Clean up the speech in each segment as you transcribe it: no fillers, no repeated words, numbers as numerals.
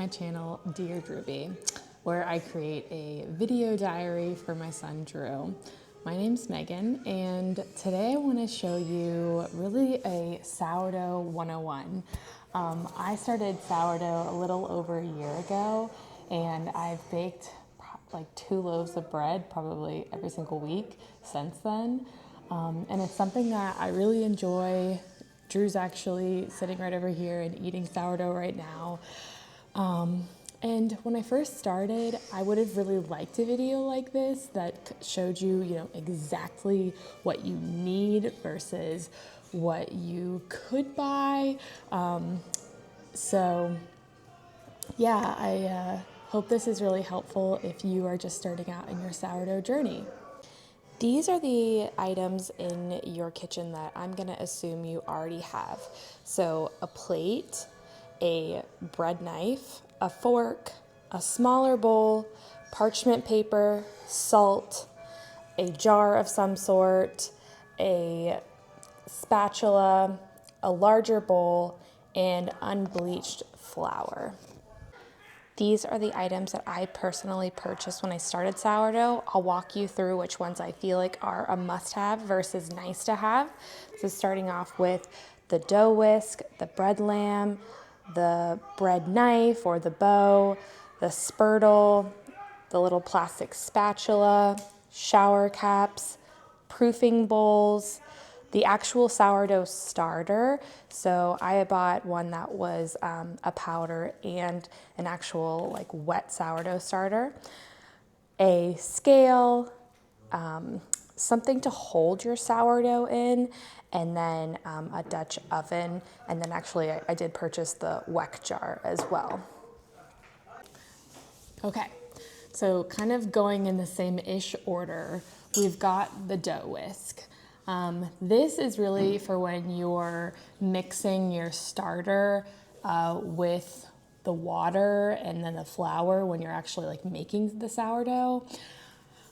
my channel, Dear Drewby, where I create a video diary for my son, Drew. My name's Megan, and today I want to show you really a sourdough 101. I started sourdough a little over a year ago, and I've baked like 2 loaves of bread probably every single week since then. And it's something that I really enjoy. Drew's actually sitting right over here and eating sourdough right now. And when I first started, I would have really liked a video like this that showed you, exactly what you need versus what you could buy. So yeah, I hope this is really helpful if you are just starting out in your sourdough journey. These are the items in your kitchen that I'm gonna assume you already have. So a plate, a bread knife, a fork, a smaller bowl, parchment paper, salt, a jar of some sort, a spatula, a larger bowl, and unbleached flour. These are the items that I personally purchased when I started sourdough. I'll walk you through which ones I feel like are a must-have versus nice to have. So starting off with the dough whisk, the bread lamb, the bread knife or the bow, the spurtle, the little plastic spatula, shower caps, proofing bowls, the actual sourdough starter. So I bought one that was a powder and an actual like wet sourdough starter, a scale, something to hold your sourdough in, and then a Dutch oven. And then actually I did purchase the weck jar as well. Okay, so kind of going in the same-ish order, we've got the dough whisk. This is really for when you're mixing your starter with the water and then the flour when you're actually like making the sourdough.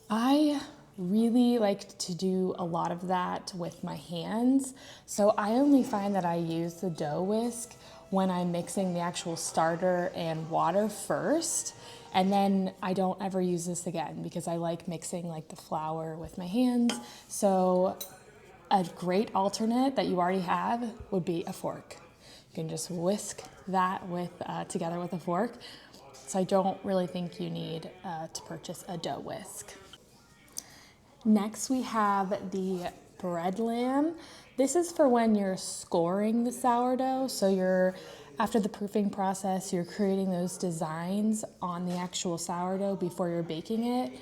I really like to do a lot of that with my hands. So I only find that I use the dough whisk when I'm mixing the actual starter and water first. And then I don't ever use this again because I like mixing like the flour with my hands. So a great alternate that you already have would be a fork. You can just whisk that together with a fork. So I don't really think you need to purchase a dough whisk. Next we have the bread lamb. This is for when you're scoring the sourdough. So after the proofing process, you're creating those designs on the actual sourdough before you're baking it.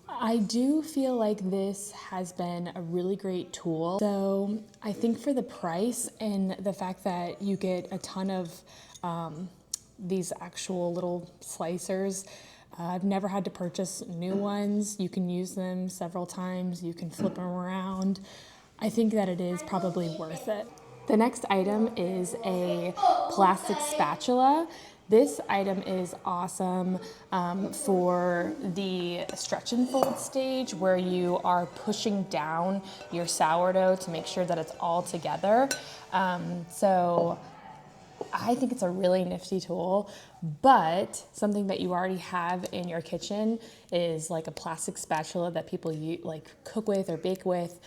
I do feel like this has been a really great tool. So I think for the price and the fact that you get a ton of these actual little slicers, I've never had to purchase new ones. You can use them several times. You can flip them around. I think that it is probably worth it. The next item is a plastic spatula. This item is awesome for the stretch and fold stage where you are pushing down your sourdough to make sure that it's all together. So I think it's a really nifty tool, but something that you already have in your kitchen is like a plastic spatula that people like cook with or bake with.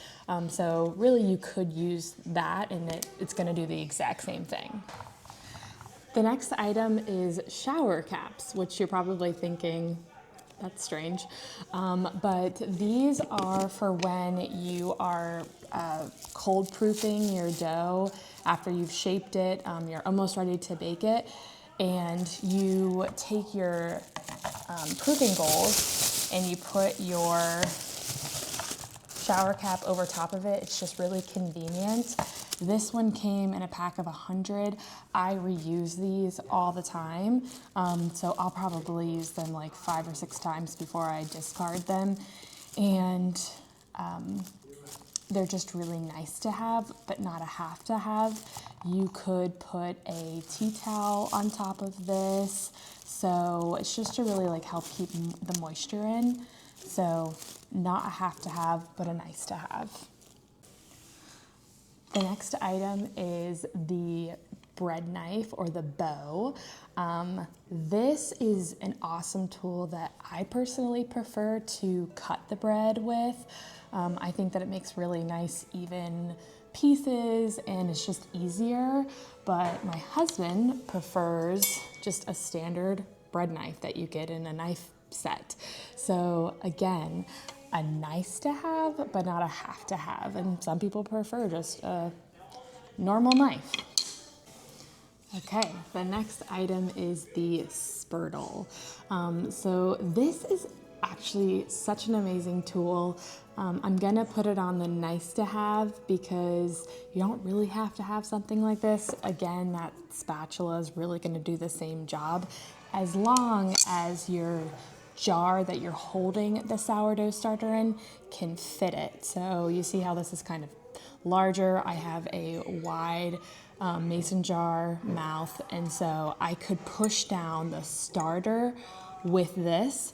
So really you could use that and it's gonna do the exact same thing. The next item is shower caps, which you're probably thinking, that's strange. But these are for when you are cold proofing your dough after you've shaped it, you're almost ready to bake it, and you take your proofing bowls and you put your shower cap over top of it. It's just really convenient. This one came in a pack of 100. I reuse these all the time. So I'll probably use them like 5 or 6 times before I discard them. And they're just really nice to have, but not a have to have. You could put a tea towel on top of this. So it's just to really like help keep the moisture in. So not a have to have, but a nice to have. The next item is the bread knife or the bow. This is an awesome tool that I personally prefer to cut the bread with. I think that it makes really nice, even pieces, and it's just easier. But my husband prefers just a standard bread knife that you get in a knife set. So again, a nice to have, but not a have to have. And some people prefer just a normal knife. Okay, the next item is the spurtle. So this is actually such an amazing tool. I'm gonna put it on the nice to have because you don't really have to have something like this. Again, that spatula is really gonna do the same job as long as your jar that you're holding the sourdough starter in can fit it. So you see how this is kind of larger. I have a wide mason jar mouth, and so I could push down the starter with this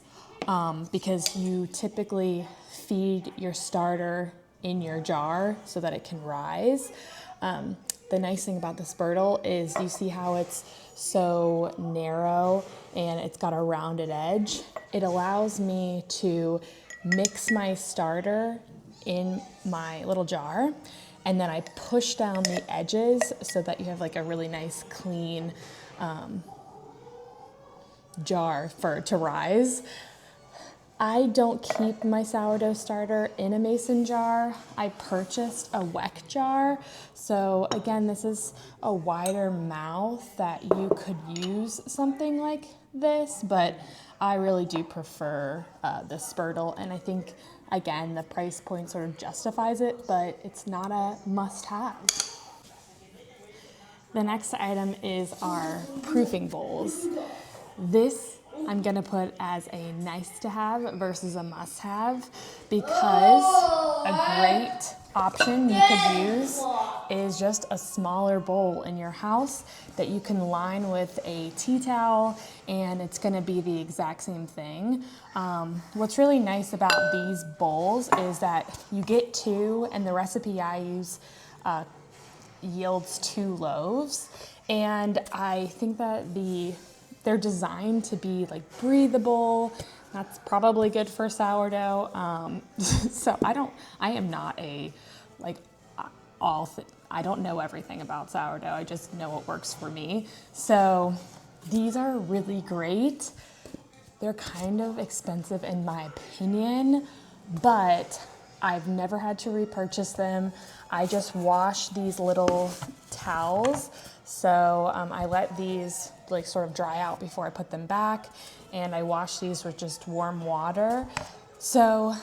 because you typically feed your starter in your jar so that it can rise. The nice thing about the spurtle is you see how it's so narrow and it's got a rounded edge. It allows me to mix my starter in my little jar, and then I push down the edges so that you have like a really nice clean jar for it to rise. I don't keep my sourdough starter in a mason jar. I purchased a Weck jar. So again, this is a wider mouth that you could use something like this, but I really do prefer the spurtle. And I think, again, the price point sort of justifies it, but it's not a must-have. The next item is our proofing bowls. This I'm gonna put as a nice to have versus a must have because a great option you could use is just a smaller bowl in your house that you can line with a tea towel, and it's gonna be the exact same thing. What's really nice about these bowls is that you get two, and the recipe I use yields 2 loaves, and I think that they're designed to be like breathable. That's probably good for sourdough. So I am not a like I don't know everything about sourdough. I just know what works for me. So these are really great. They're kind of expensive in my opinion, but I've never had to repurchase them. I just wash these little towels. So I let these like sort of dry out before I put them back, and I wash these with just warm water. So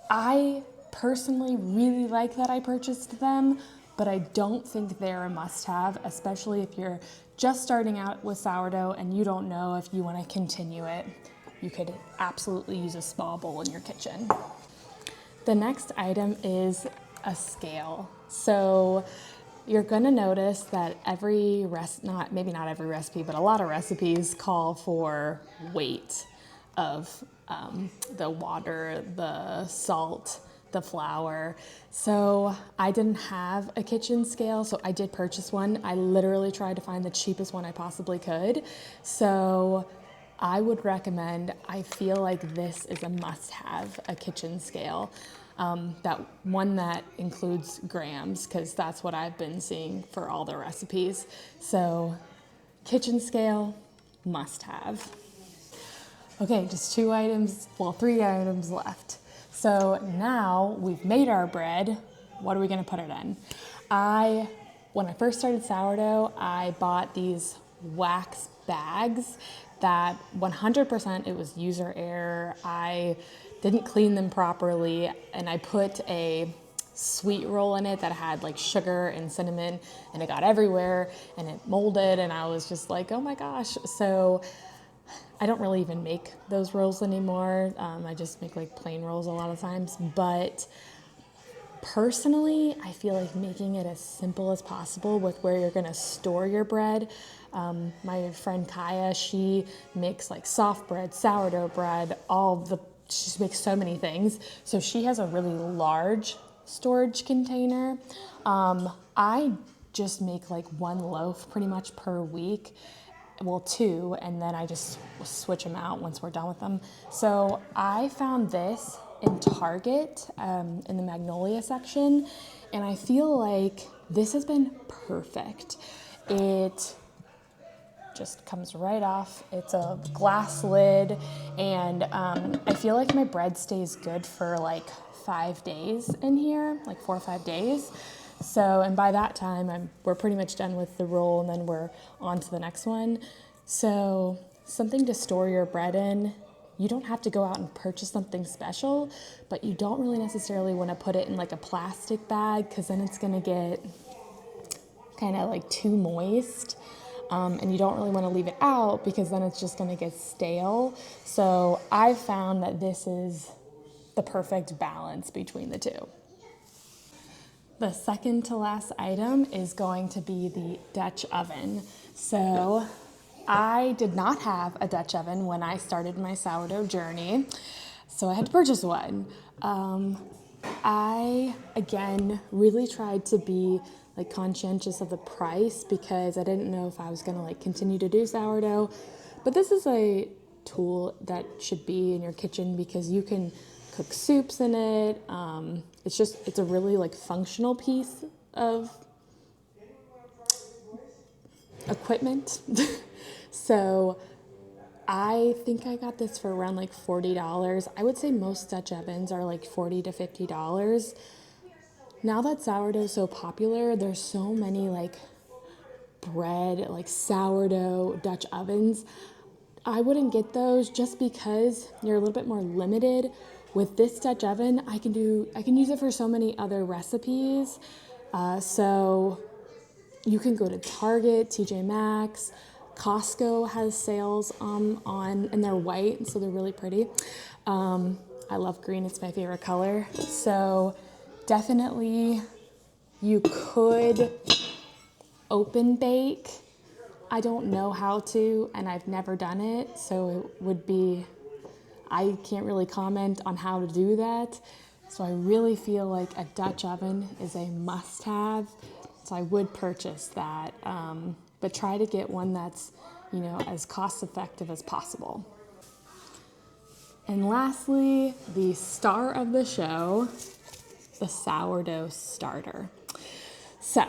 I personally really like that I purchased them, but I don't think they're a must-have, especially if you're just starting out with sourdough and you don't know if you want to continue it. You could absolutely use a small bowl in your kitchen. The next item is a scale. So you're gonna notice that maybe not every recipe, but a lot of recipes call for weight of the water, the salt, the flour. So I didn't have a kitchen scale, so I did purchase one. I literally tried to find the cheapest one I possibly could. So I would recommend, I feel like this is a must-have, a kitchen scale. That one that includes grams, because that's what I've been seeing for all the recipes. So kitchen scale, must have. Okay, just 3 items left. So now we've made our bread. What are we gonna put it in? When I first started sourdough, I bought these wax bags that 100% it was user error. I didn't clean them properly, and I put a sweet roll in it that had like sugar and cinnamon, and it got everywhere and it molded, and I was just like, oh my gosh. So I don't really even make those rolls anymore. I just make like plain rolls a lot of times, but personally, I feel like making it as simple as possible with where you're gonna store your bread. My friend Kaya, she makes like soft bread, sourdough bread, she makes so many things. So she has a really large storage container. I just make like one loaf pretty much per week. Well, two, and then I just switch them out once we're done with them. So I found this in Target in the Magnolia section, and I feel like this has been perfect. It just comes right off. It's a glass lid, and I feel like my bread stays good for like 5 days in here, like 4 or 5 days. So, and by that time, we're pretty much done with the roll, and then we're on to the next one. So, something to store your bread in. You don't have to go out and purchase something special, but you don't really necessarily want to put it in like a plastic bag, because then it's going to get kind of like too moist. And you don't really want to leave it out, because then it's just going to get stale. So I found that this is the perfect balance between the two. The second to last item is going to be the Dutch oven. So I did not have a Dutch oven when I started my sourdough journey, so I had to purchase one. I, again, really tried to be like conscientious of the price, because I didn't know if I was gonna like continue to do sourdough. But this is a tool that should be in your kitchen, because you can cook soups in it. It's a really like functional piece of equipment. So I think I got this for around like $40. I would say most Dutch ovens are like $40 to $50. Now that sourdough is so popular, there's so many like bread, like sourdough Dutch ovens. I wouldn't get those, just because you're a little bit more limited. With this Dutch oven, I can use it for so many other recipes. So you can go to Target, TJ Maxx, Costco has sales on, and they're white, so they're really pretty. I love green, it's my favorite color. So definitely you could open bake. I don't know how to, and I've never done it, so I can't really comment on how to do that. So I really feel like a Dutch oven is a must-have, so I would purchase that. But try to get one that's, as cost-effective as possible. And lastly, the star of the show, the sourdough starter. So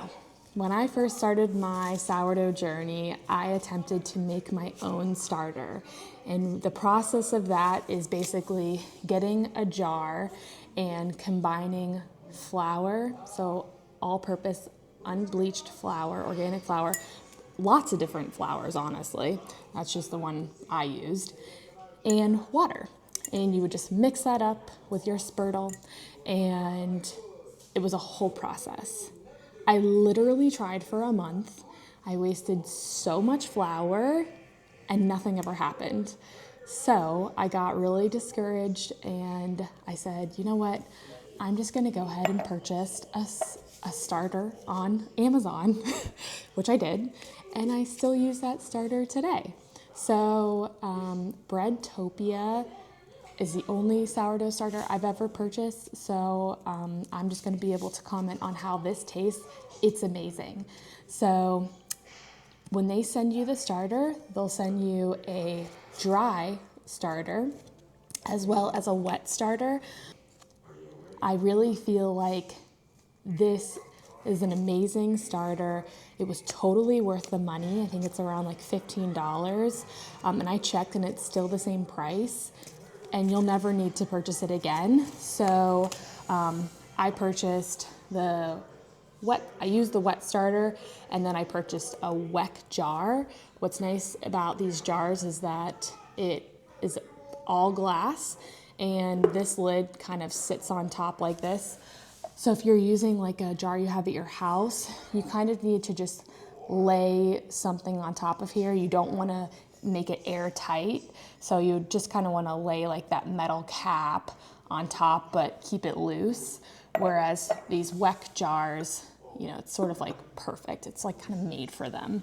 when I first started my sourdough journey, I attempted to make my own starter. And the process of that is basically getting a jar and combining flour, so all-purpose unbleached flour, organic flour, lots of different flours, honestly. That's just the one I used, and water. And you would just mix that up with your spurtle, and it was a whole process. I literally tried for a month. I wasted so much flour and nothing ever happened. So I got really discouraged, and I said, you know what? I'm just gonna go ahead and purchase a starter on Amazon, which I did, and I still use that starter today. So Breadtopia is the only sourdough starter I've ever purchased, so I'm just going to be able to comment on how this tastes. It's amazing. So when they send you the starter, they'll send you a dry starter as well as a wet starter. I really feel like this is an amazing starter. It was totally worth the money. I think it's around like $15, and I checked and it's still the same price. And you'll never need to purchase it again. So I purchased I used the wet starter, and then I purchased a Weck jar. What's nice about these jars is that it is all glass, and this lid kind of sits on top like this. So if you're using like a jar you have at your house, you kind of need to just lay something on top of here. You don't want to make it airtight, so you just kind of want to lay like that metal cap on top, but keep it loose. Whereas these Weck jars, it's sort of like perfect. It's like kind of made for them.